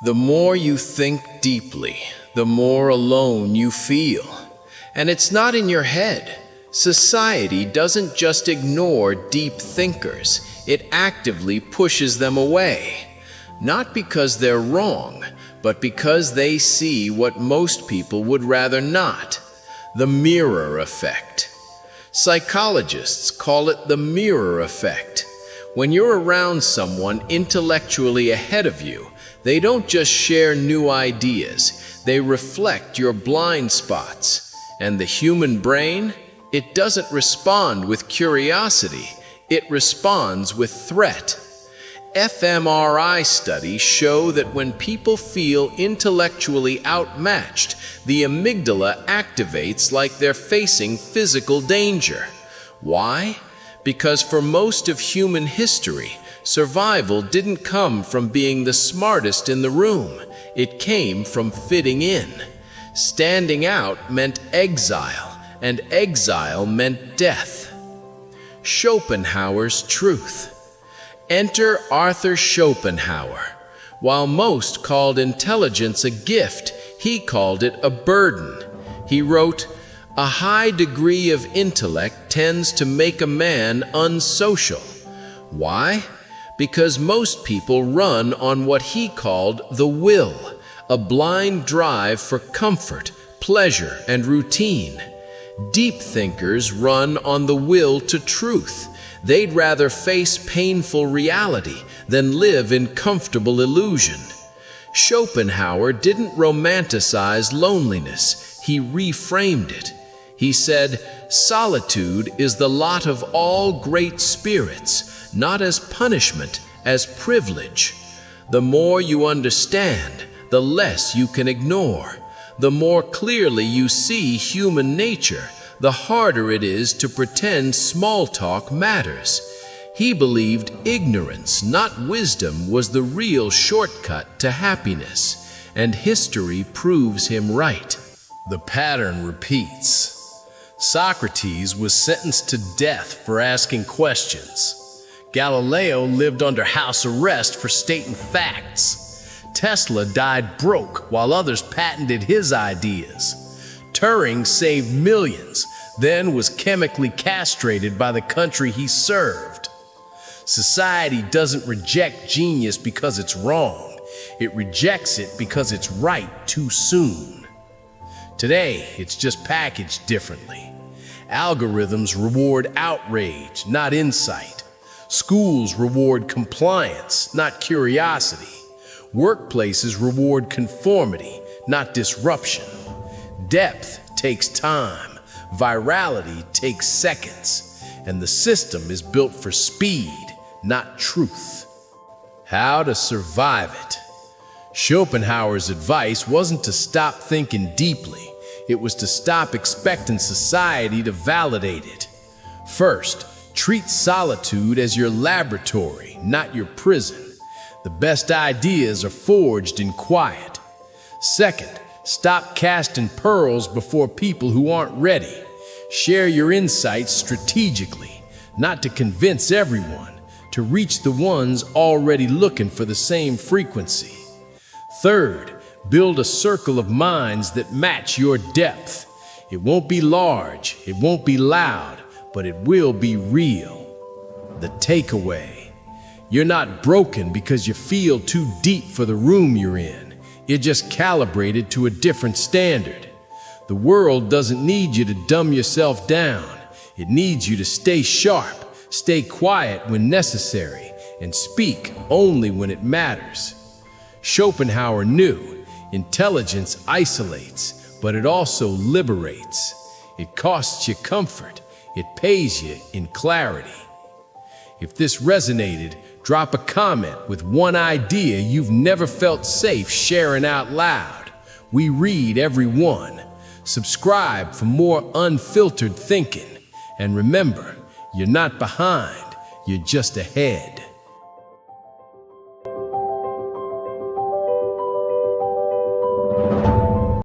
The more you think deeply, the more alone you feel. And it's not in your head. Society doesn't just ignore deep thinkers, it actively pushes them away. Not because they're wrong, but because they see what most people would rather not. The mirror effect. Psychologists call it the mirror effect. When you're around someone intellectually ahead of you, they don't just share new ideas, they reflect your blind spots. And the human brain? It doesn't respond with curiosity, it responds with threat. fMRI studies show that when people feel intellectually outmatched, the amygdala activates like they're facing physical danger. Why? Because for most of human history, survival didn't come from being the smartest in the room. It came from fitting in. Standing out meant exile, and exile meant death. Schopenhauer's truth. Enter Arthur Schopenhauer. While most called intelligence a gift, he called it a burden. He wrote, "A high degree of intellect tends to make a man unsocial." Why? Because most people run on what he called the will, a blind drive for comfort, pleasure, and routine. Deep thinkers run on the will to truth. They'd rather face painful reality than live in comfortable illusion. Schopenhauer didn't romanticize loneliness, he reframed it. He said, "Solitude is the lot of all great spirits, not as punishment, as privilege." The more you understand, the less you can ignore. The more clearly you see human nature, the harder it is to pretend small talk matters. He believed ignorance, not wisdom, was the real shortcut to happiness, and history proves him right. The pattern repeats. Socrates was sentenced to death for asking questions. Galileo lived under house arrest for stating facts. Tesla died broke while others patented his ideas. Turing saved millions, then was chemically castrated by the country he served. Society doesn't reject genius because it's wrong. It rejects it because it's right too soon. Today, it's just packaged differently. Algorithms reward outrage, not insight. Schools reward compliance, not curiosity. Workplaces reward conformity, not disruption. Depth takes time, virality takes seconds, and the system is built for speed, not truth. How to survive it? Schopenhauer's advice wasn't to stop thinking deeply, it was to stop expecting society to validate it. First, treat solitude as your laboratory, not your prison. The best ideas are forged in quiet. Second, stop casting pearls before people who aren't ready. Share your insights strategically, not to convince everyone, to reach the ones already looking for the same frequency. Third, build a circle of minds that match your depth. It won't be large, it won't be loud, but it will be real. The takeaway. You're not broken because you feel too deep for the room you're in. You're just calibrated to a different standard. The world doesn't need you to dumb yourself down. It needs you to stay sharp, stay quiet when necessary, and speak only when it matters. Schopenhauer knew intelligence isolates, but it also liberates. It costs you comfort. It pays you in clarity. If this resonated, drop a comment with one idea you've never felt safe sharing out loud. We read every one. Subscribe for more unfiltered thinking. And remember, you're not behind, you're just ahead.